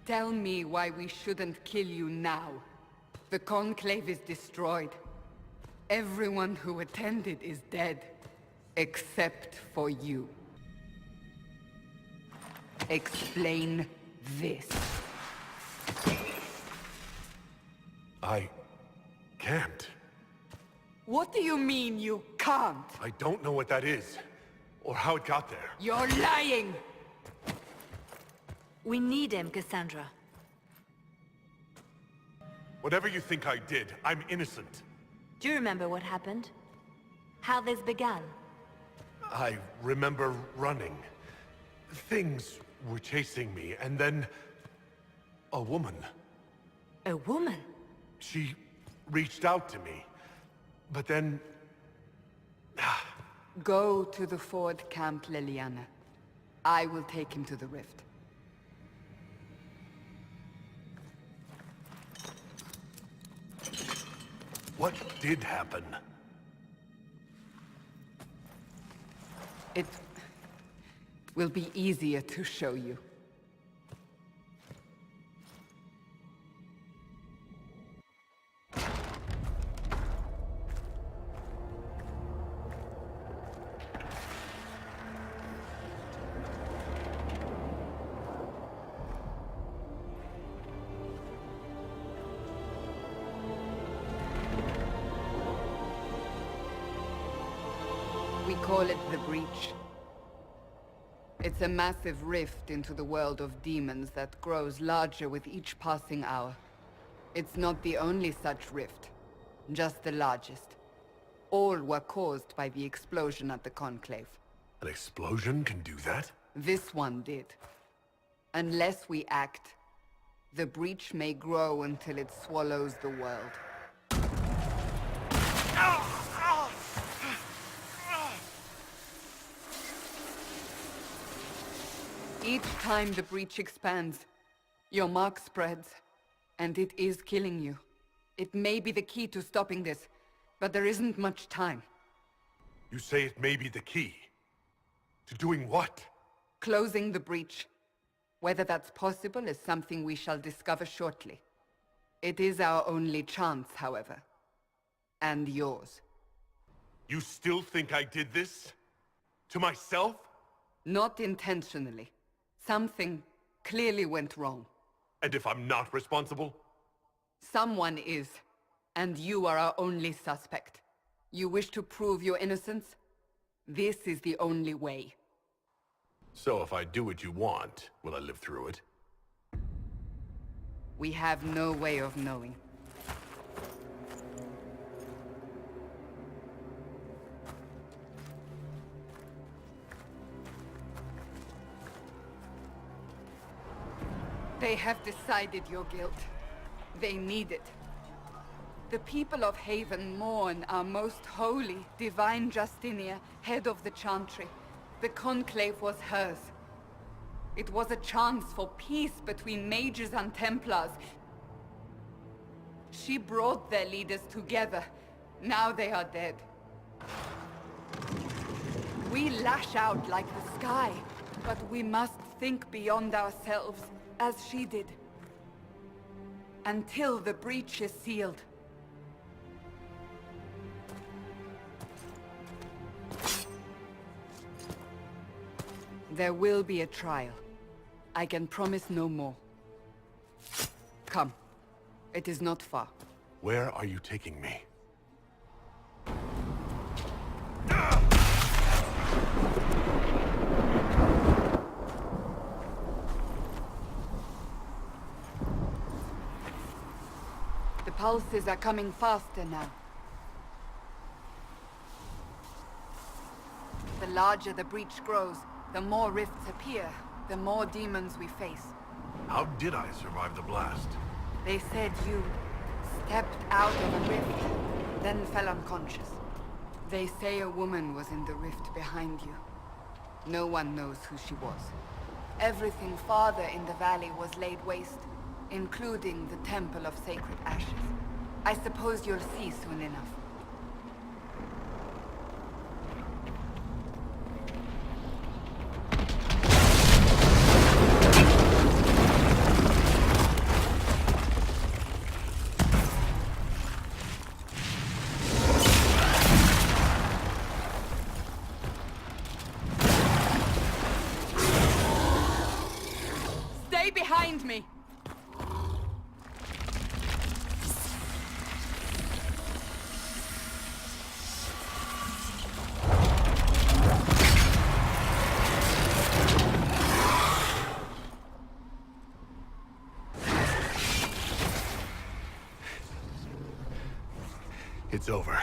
Tell me why we shouldn't kill you now. The Conclave is destroyed. Everyone who attended is dead. Except for you. Explain this. I can't. What do you mean you can't? I don't know what that is, or how it got there. You're lying! We need him, Cassandra. Whatever you think I did, I'm innocent. Do you remember what happened? How this began? I remember running. Things were chasing me, and then... a woman. A woman? She reached out to me. But then... Go to the Ford Camp, Leliana. I will take him to the Rift. What did happen? It will be easier to show you. We call it the Breach. It's a massive rift into the world of demons that grows larger with each passing hour. It's not the only such rift, just the largest. All were caused by the explosion at the Conclave. An explosion can do that? This one did. Unless we act, the Breach may grow until it swallows the world. Each time the Breach expands, your mark spreads, and it is killing you. It may be the key to stopping this, but there isn't much time. You say it may be the key. To doing what? Closing the Breach. Whether that's possible is something we shall discover shortly. It is our only chance, however. And yours. You still think I did this? To myself? Not intentionally. Something clearly went wrong. And if I'm not responsible? Someone is, and you are our only suspect. You wish to prove your innocence? This is the only way. So if I do what you want, will I live through it? We have no way of knowing. They have decided your guilt. They need it. The people of Haven mourn our most holy, divine Justinia, head of the Chantry. The Conclave was hers. It was a chance for peace between mages and Templars. She brought their leaders together. Now they are dead. We lash out like the sky, but we must think beyond ourselves, as she did. Until the Breach is sealed. There will be a trial. I can promise no more. Come. It is not far. Where are you taking me? The pulses are coming faster now. The larger the Breach grows, the more rifts appear, the more demons we face. How did I survive the blast? They said you stepped out of a rift, then fell unconscious. They say a woman was in the rift behind you. No one knows who she was. Everything farther in the valley was laid waste, including the Temple of Sacred Ashes. I suppose you'll see soon enough. behind me! It's over.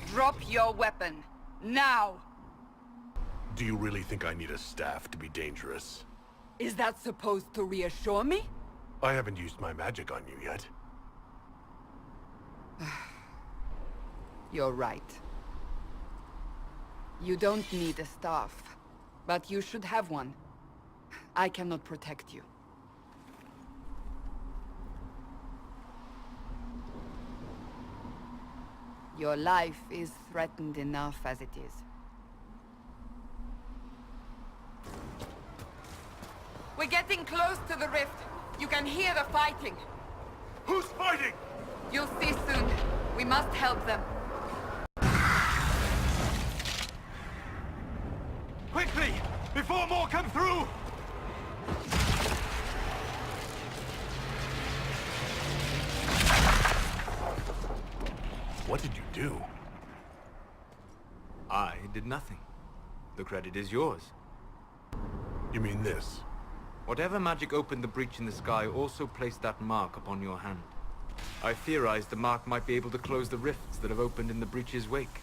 Drop your weapon. Now! Do you really think I need a staff to be dangerous? Is that supposed to reassure me? I haven't used my magic on you yet. You're right. You don't need a staff, but you should have one. I cannot protect you. Your life is threatened enough as it is. We're getting close to the rift. You can hear the fighting. Who's fighting? You'll see soon. We must help them. Quickly! Before more come through! What did you do? I did nothing. The credit is yours. You mean this? Whatever magic opened the breach in the sky also placed that mark upon your hand. I theorized the mark might be able to close the rifts that have opened in the breach's wake.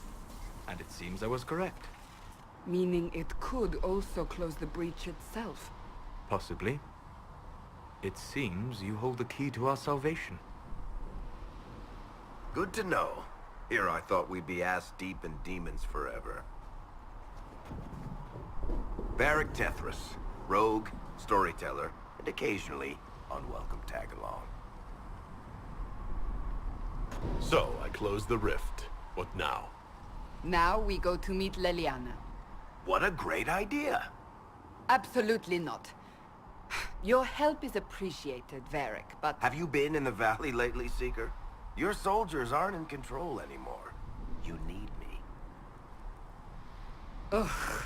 And it seems I was correct. Meaning it could also close the breach itself. Possibly. It seems you hold the key to our salvation. Good to know. Here I thought we'd be ass-deep in demons forever. Varric Tethras, rogue, storyteller, and occasionally unwelcome tag-along. So, I closed the rift. What now? Now we go to meet Leliana. What a great idea! Absolutely not. Your help is appreciated, Varric, but... Have you been in the valley lately, Seeker? Your soldiers aren't in control anymore. You need me. Ugh.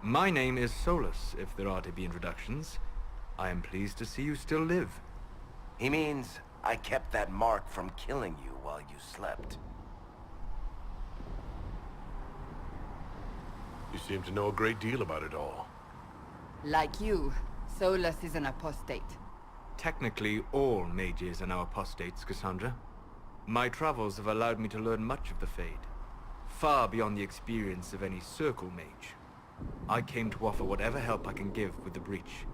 My name is Solus, if there are to be introductions. I am pleased to see you still live. He means I kept that mark from killing you while you slept. You seem to know a great deal about it all. Like you, Solus is an apostate. Technically, all mages are now apostates, Cassandra. My travels have allowed me to learn much of the Fade, far beyond the experience of any Circle mage. I came to offer whatever help I can give with the breach.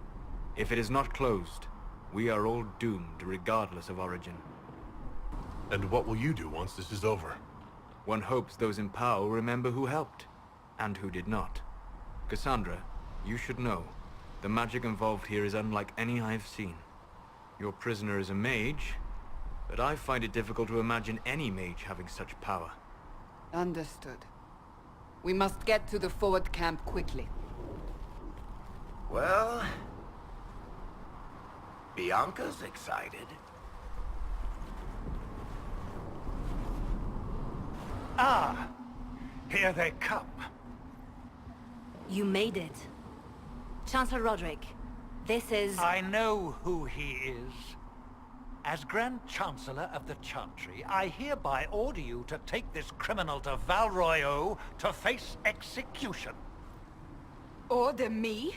If it is not closed, we are all doomed regardless of origin. And what will you do once this is over? One hopes those in power will remember who helped, and who did not. Cassandra, you should know, the magic involved here is unlike any I've seen. Your prisoner is a mage, but I find it difficult to imagine any mage having such power. Understood. We must get to the forward camp quickly. Well... Bianca's excited. Ah, here they come. You made it. Chancellor Roderick, this is... I know who he is. As Grand Chancellor of the Chantry, I hereby order you to take this criminal to Val Royeaux to face execution. Order me?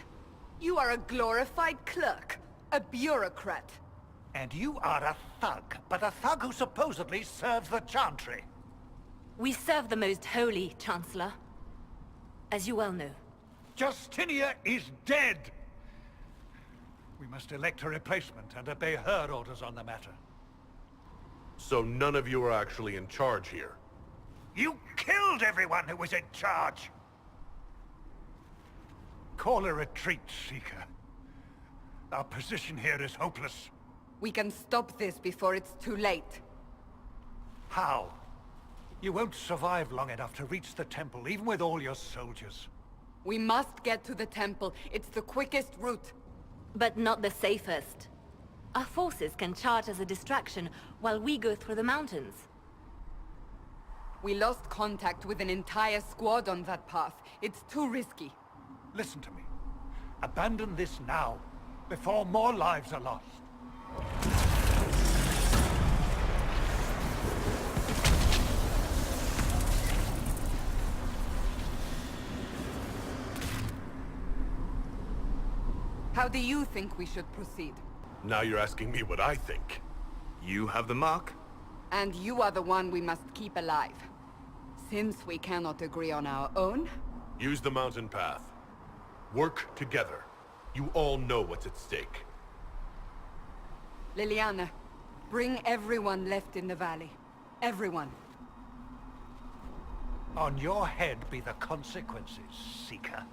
You are a glorified clerk, a bureaucrat. And you are a thug, but a thug who supposedly serves the Chantry. We serve the most holy, Chancellor. As you well know. Justinia is dead! We must elect a replacement and obey her orders on the matter. So none of you are actually in charge here? You killed everyone who was in charge! Call a retreat, Seeker. Our position here is hopeless. We can stop this before it's too late. How? You won't survive long enough to reach the temple, even with all your soldiers. We must get to the temple. It's the quickest route. But not the safest. Our forces can charge as a distraction while we go through the mountains. We lost contact with an entire squad on that path. It's too risky. Listen to me. Abandon this now, before more lives are lost. How do you think we should proceed? Now you're asking me what I think. You have the mark? And you are the one we must keep alive. Since we cannot agree on our own... Use the mountain path. Work together. You all know what's at stake. Leliana, bring everyone left in the valley. Everyone. On your head be the consequences, Seeker.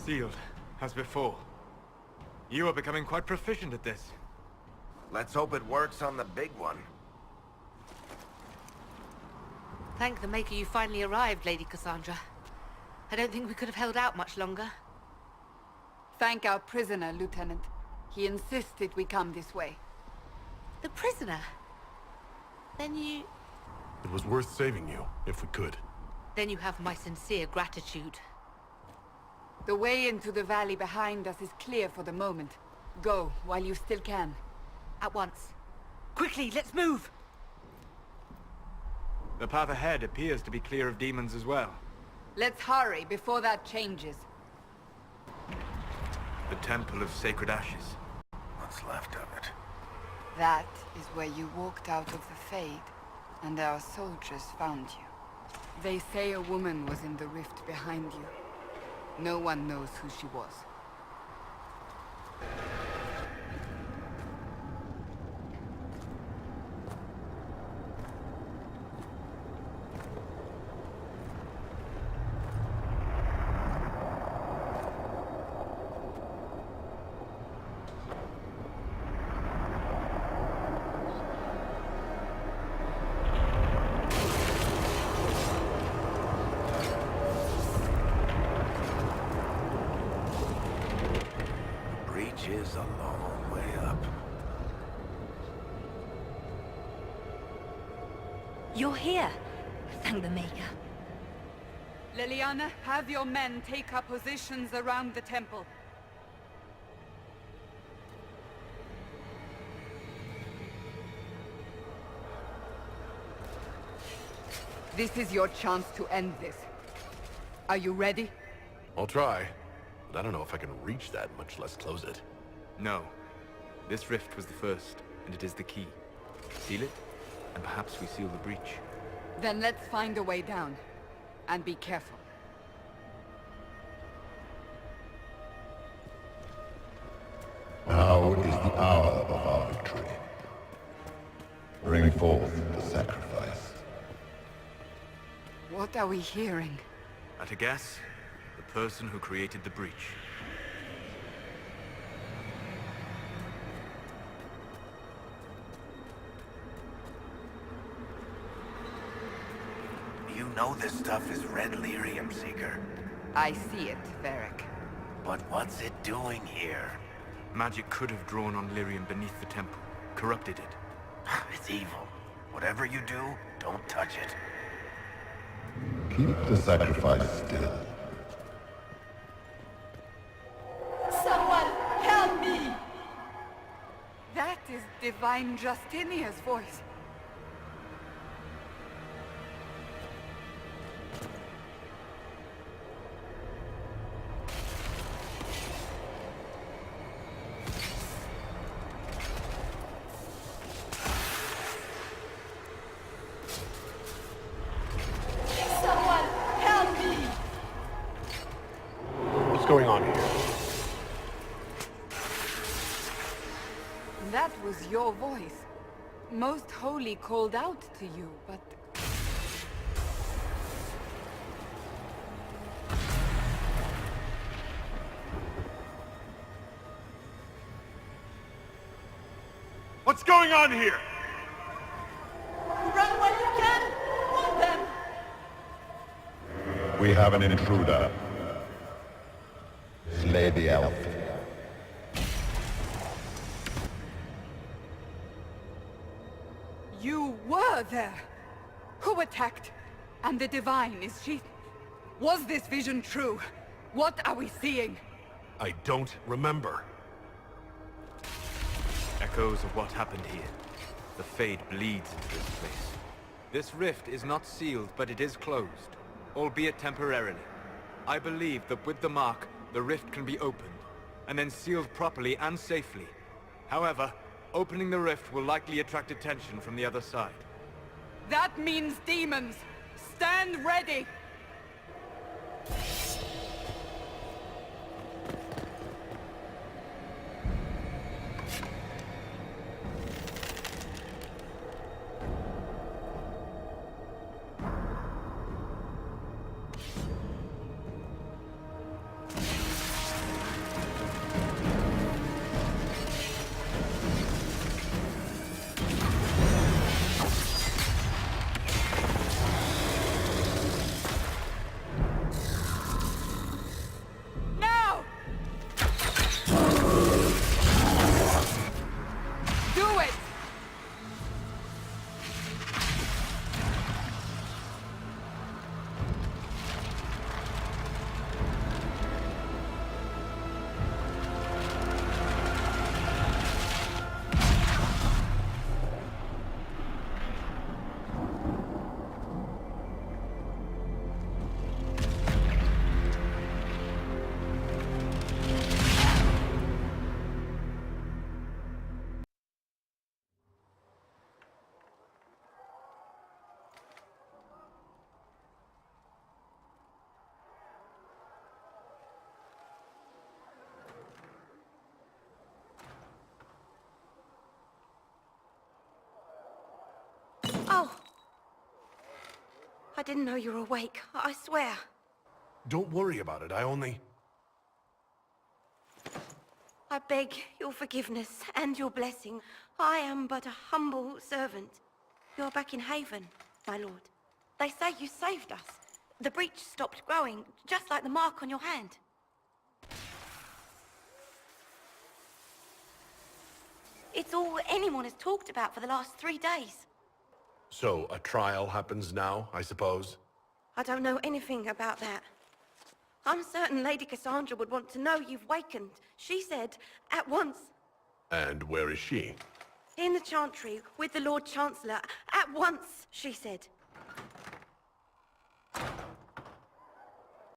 Sealed, as before. You are becoming quite proficient at this. Let's hope it works on the big one. Thank the Maker you finally arrived, Lady Cassandra. I don't think we could have held out much longer. Thank our prisoner, Lieutenant. He insisted we come this way. The prisoner? Then you... It was worth saving you, if we could. Then you have my sincere gratitude. The way into the valley behind us is clear for the moment. Go, while you still can. At once. Quickly, let's move! The path ahead appears to be clear of demons as well. Let's hurry before that changes. The Temple of Sacred Ashes. What's left of it? That is where you walked out of the Fade, and our soldiers found you. They say a woman was in the rift behind you. No one knows who she was. Is a long way up. You're here. Thank the Maker. Leliana, have your men take up positions around the temple. This is your chance to end this. Are you ready? I'll try, but I don't know if I can reach that, much less close it. No. This rift was the first, and it is the key. Seal it, and perhaps we seal the breach. Then let's find a way down. And be careful. Now is the hour of our victory. Bring forth the sacrifice. What are we hearing? At a guess, the person who created the breach. You know this stuff is red lyrium, Seeker. I see it, Varric. But what's it doing here? Magic could have drawn on lyrium beneath the temple, corrupted it. It's evil. Whatever you do, don't touch it. Keep the sacrifice still. Someone help me! That is Divine Justinia's voice. What's going on here? That was your voice. Most Holy called out to you, but... What's going on here? Run when you can! Want them! We have an intruder. Slay the elf. You were there! Who attacked? And the Divine, is she... Was this vision true? What are we seeing? I don't remember. Echoes of what happened here. The Fade bleeds into this place. This rift is not sealed, but it is closed, albeit temporarily. I believe that with the mark, the rift can be opened, and then sealed properly and safely. However, opening the rift will likely attract attention from the other side. That means demons! Stand ready! Oh! I didn't know you were awake, I swear. Don't worry about it, I beg your forgiveness and your blessing. I am but a humble servant. You're back in Haven, my lord. They say you saved us. The breach stopped growing, just like the mark on your hand. It's all anyone has talked about for the last 3 days. So, a trial happens now, I suppose? I don't know anything about that. I'm certain Lady Cassandra would want to know you've wakened. She said, at once. And where is she? In the Chantry, with the Lord Chancellor. At once, she said.